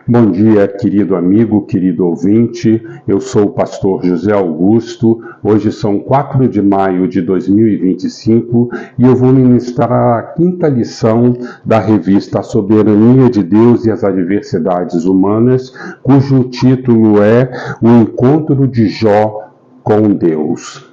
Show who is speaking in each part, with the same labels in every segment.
Speaker 1: Bom dia, querido amigo, querido ouvinte. Eu sou o pastor José Augusto. Hoje são 4 de maio de 2025 e eu vou ministrar a quinta lição da revista A Soberania de Deus e as Adversidades Humanas, cujo título é O Encontro de Jó com Deus.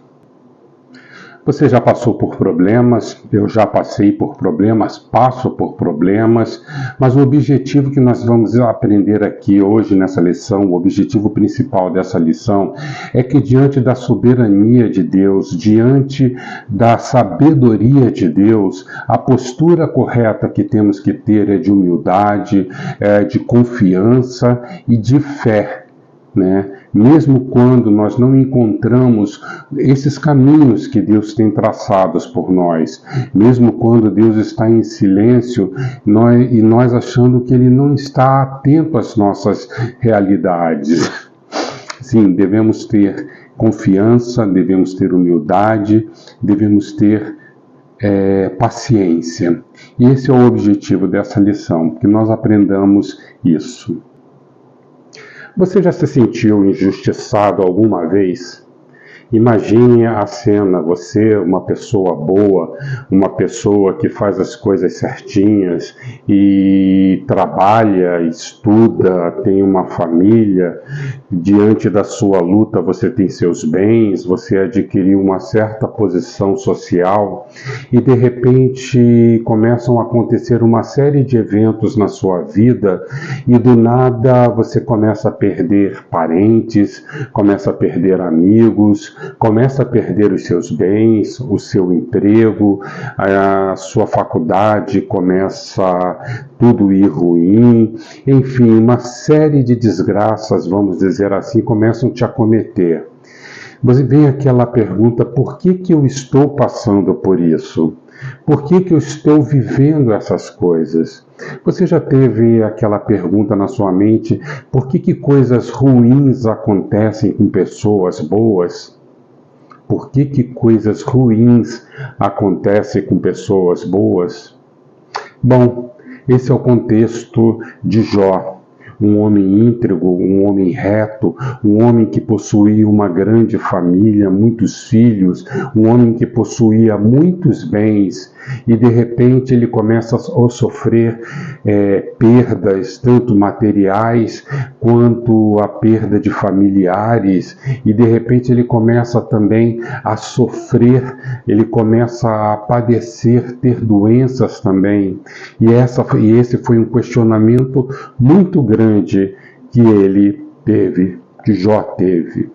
Speaker 1: Você já passou por problemas, eu já passei por problemas, passo por problemas, mas o objetivo que nós vamos aprender aqui hoje nessa lição, o objetivo principal dessa lição, é que diante da soberania de Deus, diante da sabedoria de Deus, a postura correta que temos que ter é de humildade, de confiança e de fé. Mesmo quando nós não encontramos esses caminhos que Deus tem traçados por nós, mesmo quando Deus está em silêncio e nós achando que Ele não está atento às nossas realidades. Sim, devemos ter confiança, devemos ter humildade, devemos ter paciência. E esse é o objetivo dessa lição, que nós aprendamos isso. Você já se sentiu injustiçado alguma vez? Imagine a cena, você, uma pessoa boa, uma pessoa que faz as coisas certinhas e trabalha, estuda, tem uma família, diante da sua luta você tem seus bens, você adquiriu uma certa posição social e de repente começam a acontecer uma série de eventos na sua vida e do nada você começa a perder parentes, começa a perder amigos, começa a perder os seus bens, o seu emprego, a sua faculdade começa tudo ir ruim, enfim, uma série de desgraças, vamos dizer assim, começam a te acometer. Mas vem aquela pergunta, por que eu estou passando por isso? Por que eu estou vivendo essas coisas? Você já teve aquela pergunta na sua mente, por que coisas ruins acontecem com pessoas boas? Por que coisas ruins acontecem com pessoas boas? Bom, esse é o contexto de Jó. Um homem íntegro, um homem reto, um homem que possuía uma grande família, muitos filhos, um homem que possuía muitos bens e de repente ele começa a sofrer perdas, tanto materiais quanto a perda de familiares e de repente ele começa também a sofrer, ele começa a padecer, ter doenças também e esse foi um questionamento muito grande que ele teve, que Jó teve.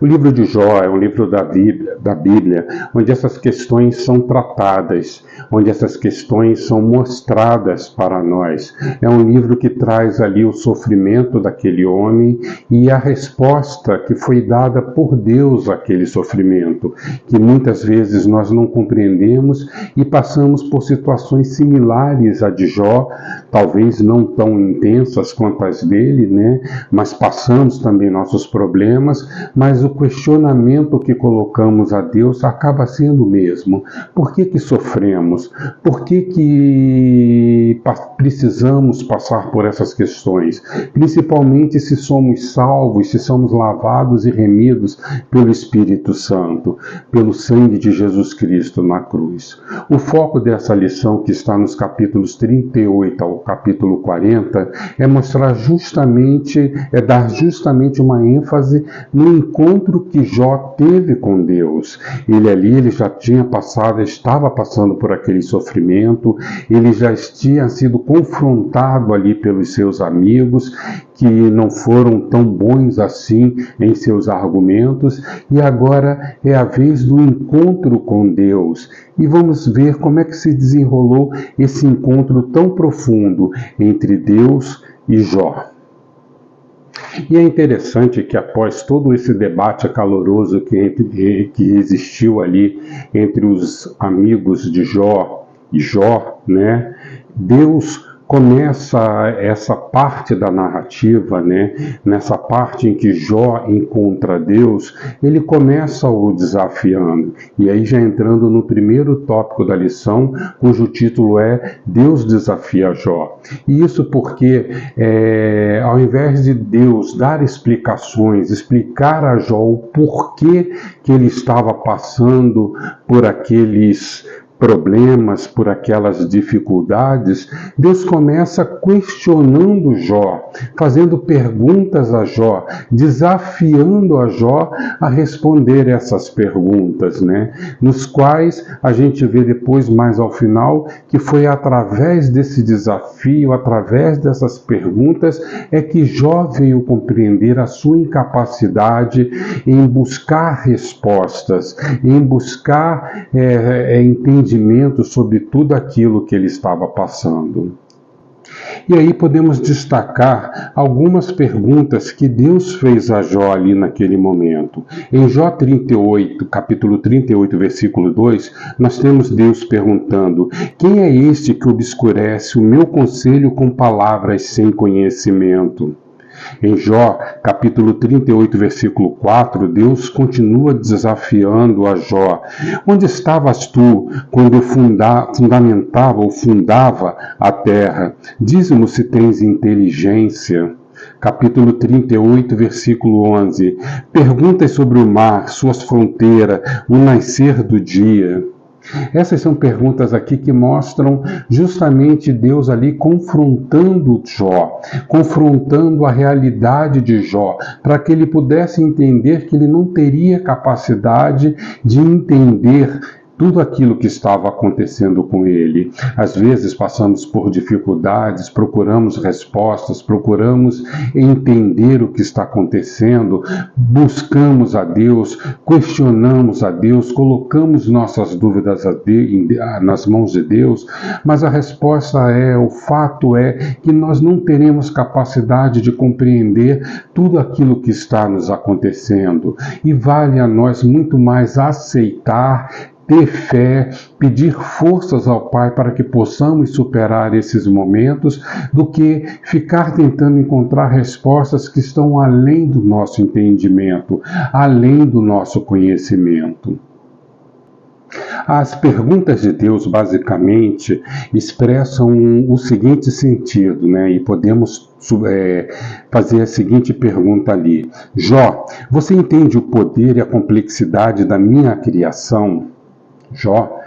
Speaker 1: O livro de Jó é um livro da Bíblia, onde essas questões são tratadas, onde essas questões são mostradas para nós. É um livro que traz ali o sofrimento daquele homem e a resposta que foi dada por Deus àquele sofrimento, que muitas vezes nós não compreendemos e passamos por situações similares à de Jó, talvez não tão intensas quanto as dele, mas passamos também nossos problemas, mas o questionamento que colocamos a Deus acaba sendo o mesmo. Por que sofremos? Por que precisamos passar por essas questões? Principalmente se somos salvos, se somos lavados e remidos pelo Espírito Santo, pelo sangue de Jesus Cristo na cruz. O foco dessa lição, que está nos capítulos 38 ao capítulo 40, é dar justamente uma ênfase no encontro que Jó teve com Deus. Ele já estava passando por aquele sofrimento, ele já tinha sido confrontado ali pelos seus amigos, que não foram tão bons assim em seus argumentos, e agora é a vez do encontro com Deus. E vamos ver como é que se desenrolou esse encontro tão profundo entre Deus e Jó. E é interessante que após todo esse debate acaloroso que existiu ali entre os amigos de Jó e Jó, Deus começa essa parte da narrativa, né? Nessa parte em que Jó encontra Deus, ele começa o desafiando. E aí já entrando no primeiro tópico da lição, cujo título é Deus desafia Jó. E isso porque, ao invés de Deus dar explicações, explicar a Jó o porquê que ele estava passando por aqueles problemas, por aquelas dificuldades, Deus começa questionando Jó, fazendo perguntas a Jó, desafiando a Jó a responder essas perguntas, né? Nos quais a gente vê depois, mais ao final, que foi através desse desafio, através dessas perguntas, é que Jó veio compreender a sua incapacidade em buscar respostas, em buscar entendimento sobre tudo aquilo que ele estava passando. E aí podemos destacar algumas perguntas que Deus fez a Jó ali naquele momento. Em Jó 38, capítulo 38, versículo 2, nós temos Deus perguntando: quem é este que obscurece o meu conselho com palavras sem conhecimento? Em Jó, capítulo 38, versículo 4, Deus continua desafiando a Jó. Onde estavas tu quando eu fundava a terra? Dize-me se tens inteligência. Capítulo 38, versículo 11. Perguntas sobre o mar, suas fronteiras, o nascer do dia. Essas são perguntas aqui que mostram justamente Deus ali confrontando Jó, confrontando a realidade de Jó, para que ele pudesse entender que ele não teria capacidade de entender tudo aquilo que estava acontecendo com ele. Às vezes passamos por dificuldades, procuramos respostas, procuramos entender o que está acontecendo, buscamos a Deus, questionamos a Deus, colocamos nossas dúvidas nas mãos de Deus, mas a resposta o fato é que nós não teremos capacidade de compreender tudo aquilo que está nos acontecendo. E vale a nós muito mais aceitar, ter fé, pedir forças ao Pai para que possamos superar esses momentos, do que ficar tentando encontrar respostas que estão além do nosso entendimento, além do nosso conhecimento. As perguntas de Deus, basicamente, expressam o seguinte sentido, né? E podemos fazer a seguinte pergunta ali: Jó, você entende o poder e a complexidade da minha criação? Jó,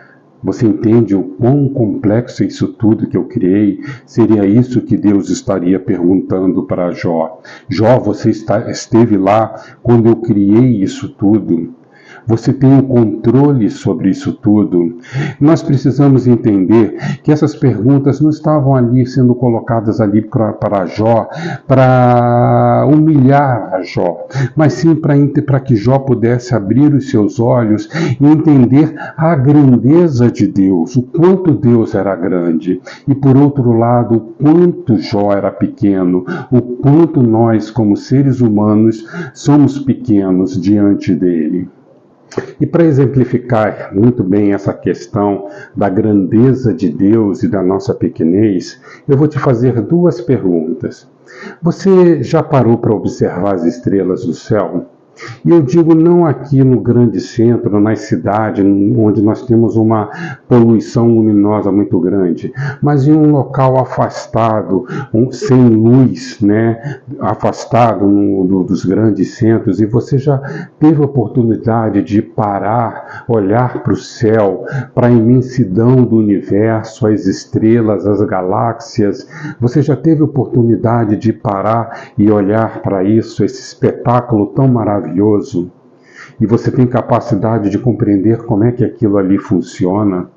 Speaker 1: você entende o quão complexo é isso tudo que eu criei? Seria isso que Deus estaria perguntando para Jó. Jó, você esteve lá quando eu criei isso tudo? Você tem um controle sobre isso tudo? Nós precisamos entender que essas perguntas não estavam ali sendo colocadas ali para Jó, para humilhar a Jó, mas sim para que Jó pudesse abrir os seus olhos e entender a grandeza de Deus, o quanto Deus era grande, e por outro lado, o quanto Jó era pequeno, o quanto nós, como seres humanos, somos pequenos diante dele. E para exemplificar muito bem essa questão da grandeza de Deus e da nossa pequenez, eu vou te fazer duas perguntas. Você já parou para observar as estrelas do céu? E eu digo não aqui no grande centro, nas cidades, onde nós temos uma poluição luminosa muito grande, mas em um local afastado, sem luz, né? Afastado dos grandes centros. E você já teve a oportunidade de parar, olhar para o céu, para a imensidão do universo, as estrelas, as galáxias? Você já teve a oportunidade de parar e olhar para isso, esse espetáculo tão maravilhoso? E você tem capacidade de compreender como é que aquilo ali funciona?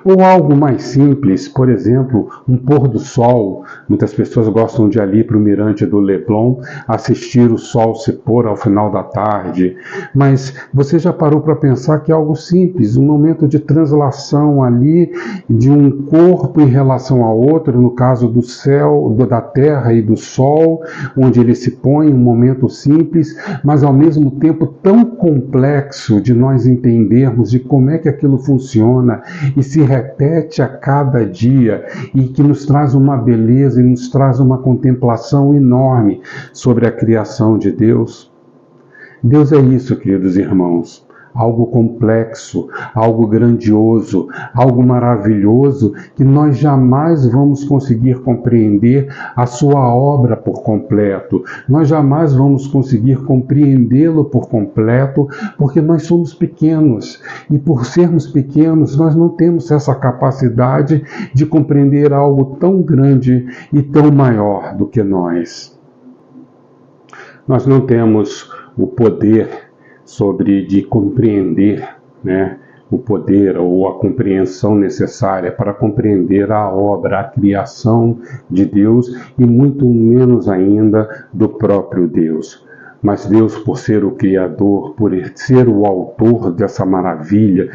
Speaker 1: Ou algo mais simples, por exemplo, um pôr do sol. Muitas pessoas gostam de ir ali para o mirante do Leblon assistir o sol se pôr ao final da tarde. Mas você já parou para pensar que é algo simples, um momento de translação ali de um corpo em relação ao outro, no caso do céu, da terra e do sol, onde ele se põe, um momento simples, mas ao mesmo tempo tão complexo de nós entendermos de como é que aquilo funciona e se repete a cada dia e que nos traz uma beleza e nos traz uma contemplação enorme sobre a criação de Deus. Deus é isso, queridos irmãos. Algo complexo, algo grandioso, algo maravilhoso que nós jamais vamos conseguir compreender a sua obra por completo. Nós jamais vamos conseguir compreendê-lo por completo, porque nós somos pequenos. E por sermos pequenos, nós não temos essa capacidade de compreender algo tão grande e tão maior do que nós. Nós não temos o poder de compreender, o poder ou a compreensão necessária para compreender a obra, a criação de Deus e muito menos ainda do próprio Deus. Mas Deus, por ser o Criador, por ser o autor dessa maravilha,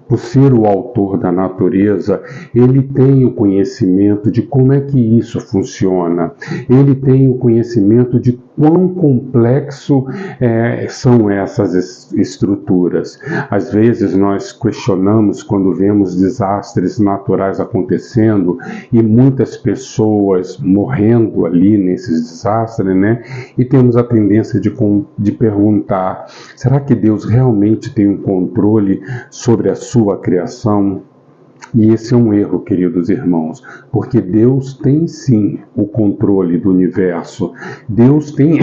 Speaker 1: por ser o autor da natureza, Ele tem o conhecimento de como é que isso funciona. Ele tem o conhecimento de quão complexo são essas estruturas. Às vezes nós questionamos quando vemos desastres naturais acontecendo e muitas pessoas morrendo ali nesses desastres, E temos a tendência de perguntar: será que Deus realmente tem um controle sobre a sua criação? E esse é um erro, queridos irmãos, porque Deus tem sim o controle do universo. Deus tem...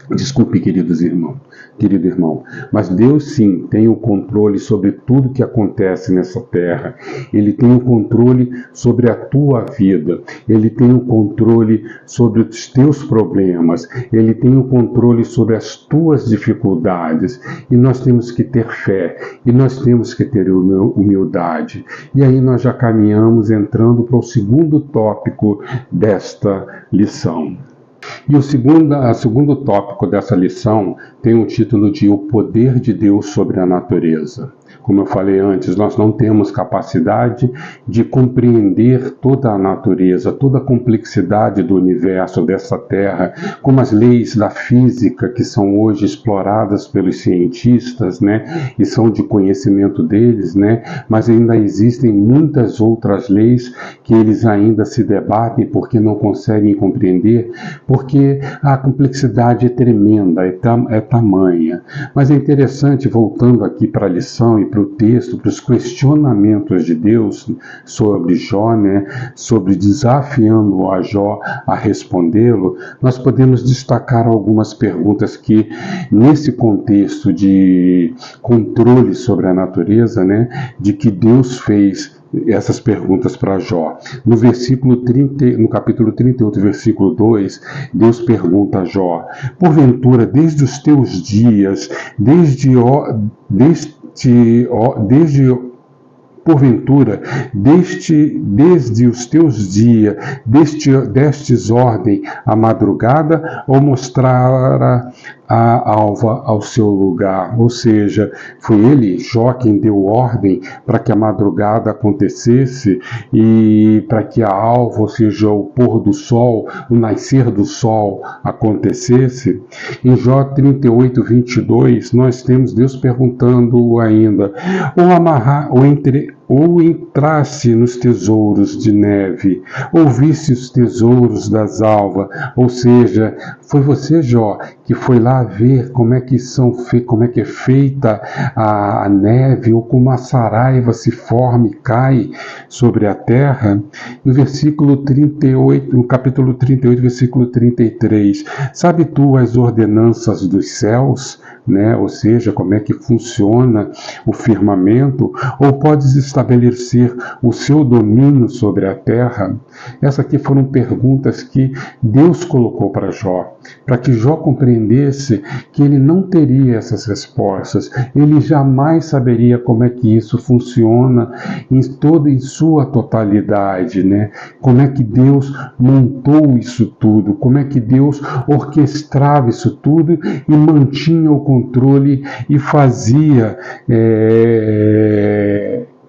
Speaker 1: Desculpe, querido irmão, mas Deus sim tem o controle sobre tudo que acontece nessa terra. Ele tem o controle sobre a tua vida, Ele tem o controle sobre os teus problemas, Ele tem o controle sobre as tuas dificuldades. E nós temos que ter fé, e nós temos que ter humildade. E aí nós já caminhamos entrando para o segundo tópico desta lição. E o segundo tópico dessa lição tem o título de O Poder de Deus sobre a Natureza. Como eu falei antes, nós não temos capacidade de compreender toda a natureza, toda a complexidade do universo, dessa Terra, como as leis da física que são hoje exploradas pelos cientistas, e são de conhecimento deles, mas ainda existem muitas outras leis que eles ainda se debatem porque não conseguem compreender, porque a complexidade é tremenda, é tamanha. Mas é interessante, voltando aqui para a lição e para o texto, para os questionamentos de Deus sobre Jó, sobre desafiando a Jó a respondê-lo, nós podemos destacar algumas perguntas que, nesse contexto de controle sobre a natureza, de que Deus fez essas perguntas para Jó. No capítulo 38, versículo 2, Deus pergunta a Jó: porventura, desde os teus dias, porventura, desde os teus dias, destes ordem à madrugada, ou mostrara a alva ao seu lugar? Ou seja, foi ele, Jó, quem deu ordem para que a madrugada acontecesse e para que a alva, ou seja, o pôr do sol, o nascer do sol acontecesse? Em Jó 38, 22, nós temos Deus perguntando ainda: ou entrasse nos tesouros de neve, ou visse os tesouros das alvas? Ou seja, foi você, Jó, que foi lá ver como é que é feita a neve, ou como a saraiva se forma e cai sobre a terra? No versículo 38, no capítulo 38, versículo 33, sabe tu as ordenanças dos céus? Ou seja, como é que funciona o firmamento? Ou podes estabelecer o seu domínio sobre a terra? Essas aqui foram perguntas que Deus colocou para Jó, para que Jó compreendesse que ele não teria essas respostas, ele jamais saberia como é que isso funciona em sua totalidade, Como é que Deus montou isso tudo, como é que Deus orquestrava isso tudo e mantinha o controle e fazia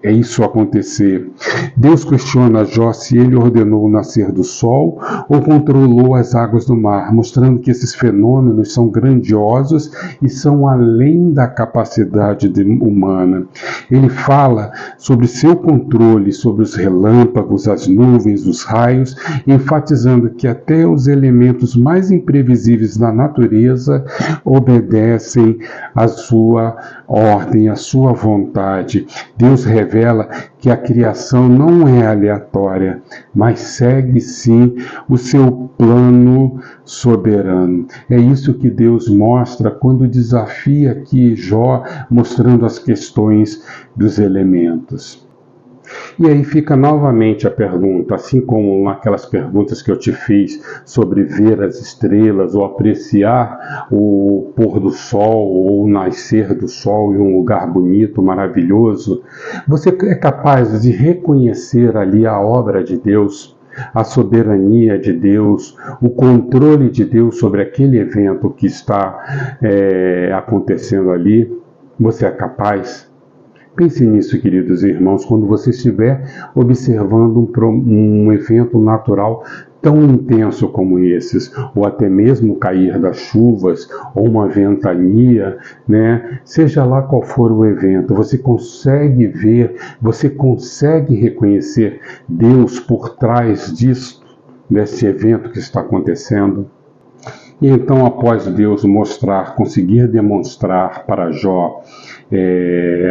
Speaker 1: isso acontecer. Deus questiona Jó se ele ordenou o nascer do sol ou controlou as águas do mar, mostrando que esses fenômenos são grandiosos e são além da capacidade humana. Ele fala sobre seu controle sobre os relâmpagos, as nuvens, os raios, enfatizando que até os elementos mais imprevisíveis da natureza obedecem à sua ordem, à sua vontade. Deus revela que a criação não é aleatória, mas segue sim o seu plano soberano. É isso que Deus mostra quando desafia aqui Jó, mostrando as questões dos elementos. E aí fica novamente a pergunta, assim como aquelas perguntas que eu te fiz sobre ver as estrelas ou apreciar o pôr do sol ou o nascer do sol em um lugar bonito, maravilhoso, você é capaz de reconhecer ali a obra de Deus, a soberania de Deus, o controle de Deus sobre aquele evento que está acontecendo ali? Você é capaz? Pense nisso, queridos irmãos, quando você estiver observando um evento natural tão intenso como esses, ou até mesmo o cair das chuvas, ou uma ventania, né? Seja lá qual for o evento, você consegue ver, você consegue reconhecer Deus por trás disso, desse evento que está acontecendo? E então, após Deus conseguir demonstrar para Jó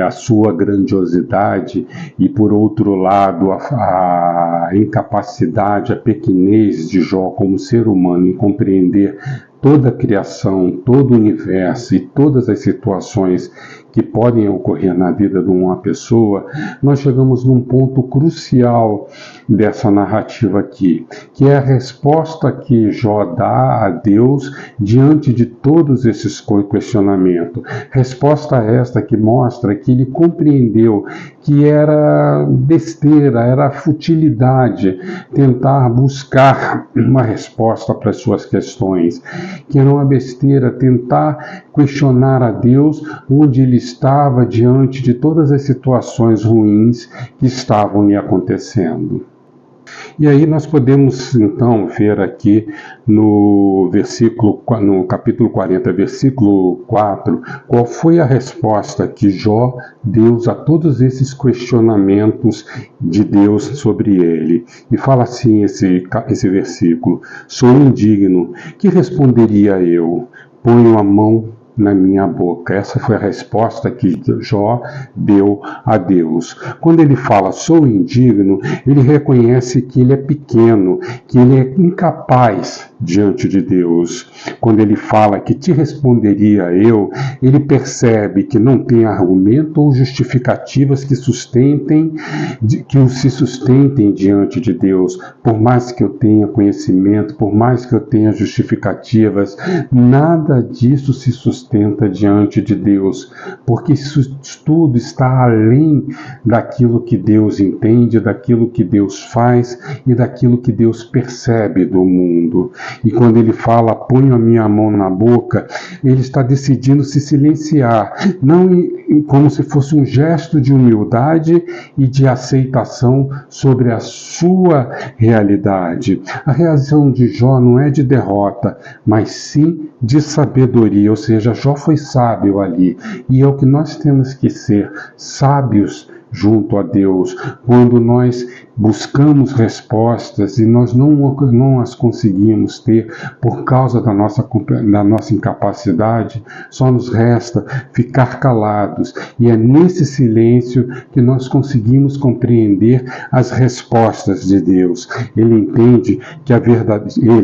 Speaker 1: a sua grandiosidade e, por outro lado, a incapacidade, a pequenez de Jó como ser humano em compreender toda a criação, todo o universo e todas as situações que podem ocorrer na vida de uma pessoa, nós chegamos num ponto crucial dessa narrativa aqui, que é a resposta que Jó dá a Deus diante de todos esses questionamentos. Resposta esta que mostra que ele compreendeu que era besteira, era futilidade tentar buscar uma resposta para as suas questões, que era uma besteira tentar questionar a Deus onde ele estava diante de todas as situações ruins que estavam lhe acontecendo. E aí nós podemos então ver aqui no capítulo 40, versículo 4, qual foi a resposta que Jó deu a todos esses questionamentos de Deus sobre ele. E fala assim esse versículo: sou indigno, que responderia eu? Ponho a mão na minha boca. Essa foi a resposta que Jó deu a Deus. Quando ele fala sou indigno, ele reconhece que ele é pequeno, que ele é incapaz diante de Deus. Quando ele fala que te responderia eu, ele percebe que não tem argumento ou justificativas que se sustentem diante de Deus. Por mais que eu tenha conhecimento, por mais que eu tenha justificativas, nada disso se sustenta diante de Deus, porque isso tudo está além daquilo que Deus entende, daquilo que Deus faz e daquilo que Deus percebe do mundo. E quando ele fala, ponho a minha mão na boca, ele está decidindo se silenciar, não como se fosse um gesto de humildade e de aceitação sobre a sua realidade. A reação de Jó não é de derrota, mas sim de sabedoria, ou seja, Jó foi sábio ali, e é o que nós temos que ser, sábios junto a Deus, quando nós buscamos respostas e nós não as conseguimos ter por causa da nossa incapacidade, só nos resta ficar calados, e é nesse silêncio que nós conseguimos compreender as respostas de Deus.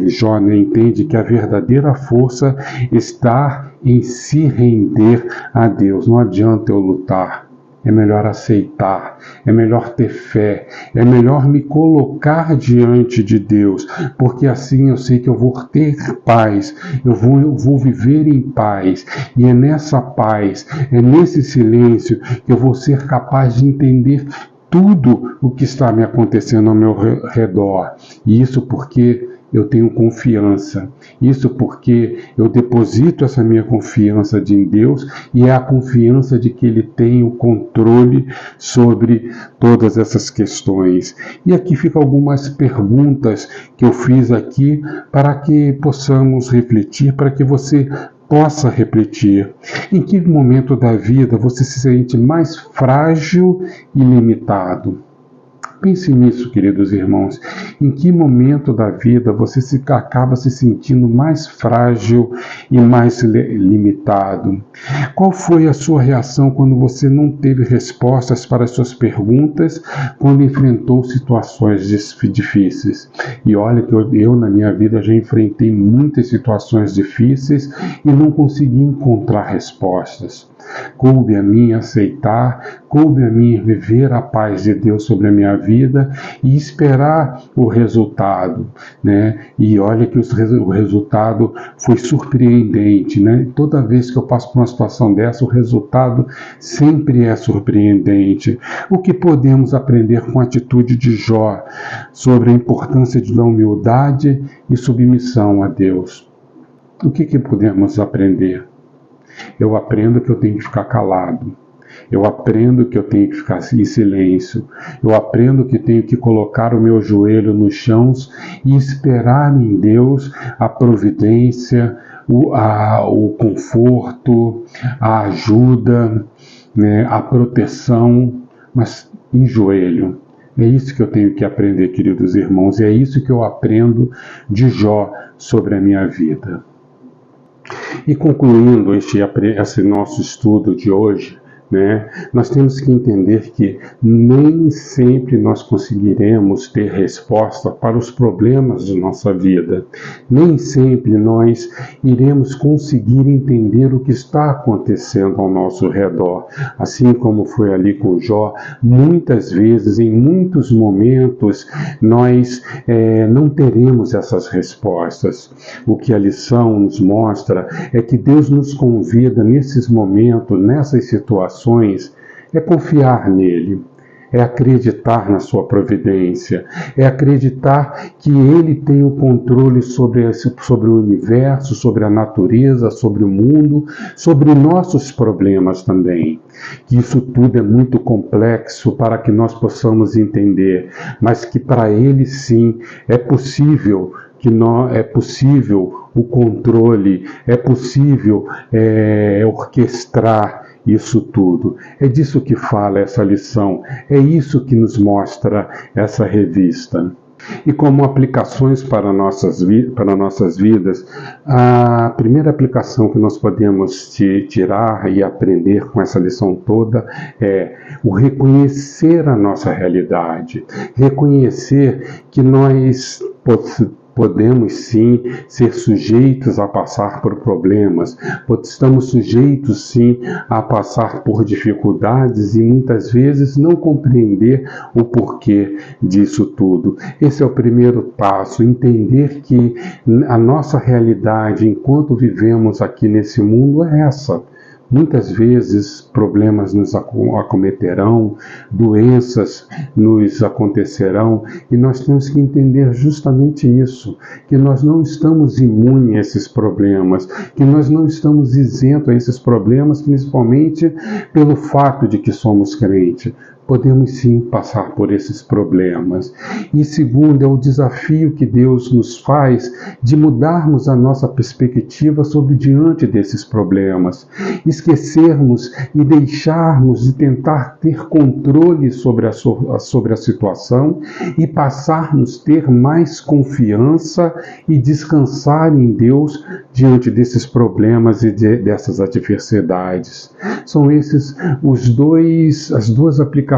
Speaker 1: Jó, entende que a verdadeira força está em se render a Deus. Não adianta eu lutar. É melhor aceitar, é melhor ter fé, é melhor me colocar diante de Deus, porque assim eu sei que eu vou ter paz, eu vou viver em paz, e é nessa paz, é nesse silêncio que eu vou ser capaz de entender tudo o que está me acontecendo ao meu redor. E isso porque eu tenho confiança. Isso porque eu deposito essa minha confiança em Deus e é a confiança de que Ele tem o controle sobre todas essas questões. E aqui ficam algumas perguntas que eu fiz aqui para que possamos refletir, para que você possa refletir. Em que momento da vida você se sente mais frágil e limitado? Pense nisso, queridos irmãos. Em que momento da vida você acaba se sentindo mais frágil e mais limitado? Qual foi a sua reação quando você não teve respostas para as suas perguntas, quando enfrentou situações difíceis? E olha que eu na minha vida já enfrentei muitas situações difíceis e não consegui encontrar respostas. Coube a mim aceitar, coube a mim viver a paz de Deus sobre a minha vida e esperar o resultado, né? E olha que o resultado foi surpreendente, né? Toda vez que eu passo por uma situação dessa, o resultado sempre é surpreendente. O que podemos aprender com a atitude de Jó sobre a importância da humildade e submissão a Deus? O que podemos aprender? Eu aprendo que eu tenho que ficar calado. Eu aprendo que eu tenho que ficar em silêncio. Eu aprendo que tenho que colocar o meu joelho no chão e esperar em Deus a providência, o conforto, a ajuda, né, a proteção, mas em joelho. É isso que eu tenho que aprender, queridos irmãos, e é isso que eu aprendo de Jó sobre a minha vida. E concluindo esse nosso estudo de hoje, né, nós temos que entender que nem sempre nós conseguiremos ter resposta para os problemas de nossa vida. Nem sempre nós iremos conseguir entender o que está acontecendo ao nosso redor. Assim como foi ali com Jó, muitas vezes, em muitos momentos, nós não teremos essas respostas. O que a lição nos mostra é que Deus nos convida nesses momentos, nessas situações, é confiar nele, é acreditar na sua providência, é acreditar que ele tem o controle sobre o universo, sobre a natureza, sobre o mundo, sobre nossos problemas também. Que isso tudo é muito complexo para que nós possamos entender, mas que para ele sim é possível o controle, é possível orquestrar isso tudo. É disso que fala essa lição, é isso que nos mostra essa revista. E como aplicações para nossas vidas, a primeira aplicação que nós podemos tirar e aprender com essa lição toda é o reconhecer a nossa realidade, reconhecer que nós podemos sim ser sujeitos a passar por problemas, estamos sujeitos sim a passar por dificuldades e muitas vezes não compreender o porquê disso tudo. Esse é o primeiro passo, entender que a nossa realidade enquanto vivemos aqui nesse mundo é essa. Muitas vezes problemas nos acometerão, doenças nos acontecerão e nós temos que entender justamente isso, que nós não estamos imunes a esses problemas, que nós não estamos isentos a esses problemas, principalmente pelo fato de que somos crentes. Podemos sim passar por esses problemas. E segundo, é o desafio que Deus nos faz de mudarmos a nossa perspectiva sobre diante desses problemas. Esquecermos e deixarmos de tentar ter controle sobre a situação e passarmos a ter mais confiança e descansar em Deus diante desses problemas e dessas adversidades. São esses as duas aplicações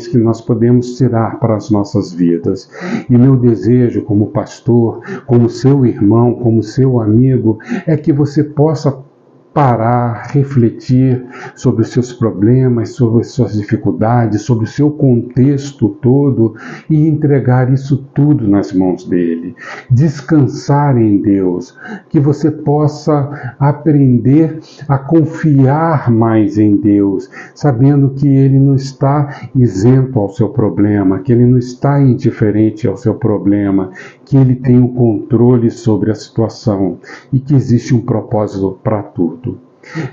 Speaker 1: que nós podemos tirar para as nossas vidas. E meu desejo como pastor, como seu irmão, como seu amigo, é que você possa parar, refletir sobre os seus problemas, sobre as suas dificuldades, sobre o seu contexto todo e entregar isso tudo nas mãos dele. Descansar em Deus, que você possa aprender a confiar mais em Deus, sabendo que ele não está isento ao seu problema, que ele não está indiferente ao seu problema, que Ele tem o controle sobre a situação e que existe um propósito para tudo.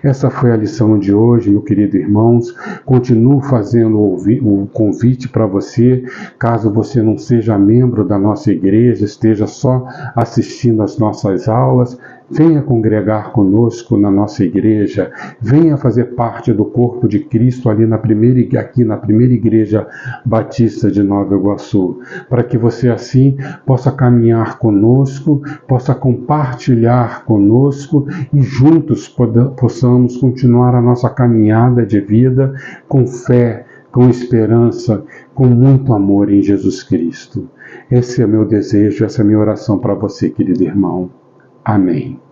Speaker 1: Essa foi a lição de hoje, meu querido irmãos. Continuo fazendo o convite para você, caso você não seja membro da nossa igreja, esteja só assistindo às nossas aulas, venha congregar conosco na nossa igreja, venha fazer parte do corpo de Cristo aqui na primeira igreja batista de Nova Iguaçu, para que você assim possa caminhar conosco, possa compartilhar conosco e juntos possamos continuar a nossa caminhada de vida com fé, com esperança, com muito amor em Jesus Cristo. Esse é meu desejo, essa é a minha oração para você, querido irmão. Amém.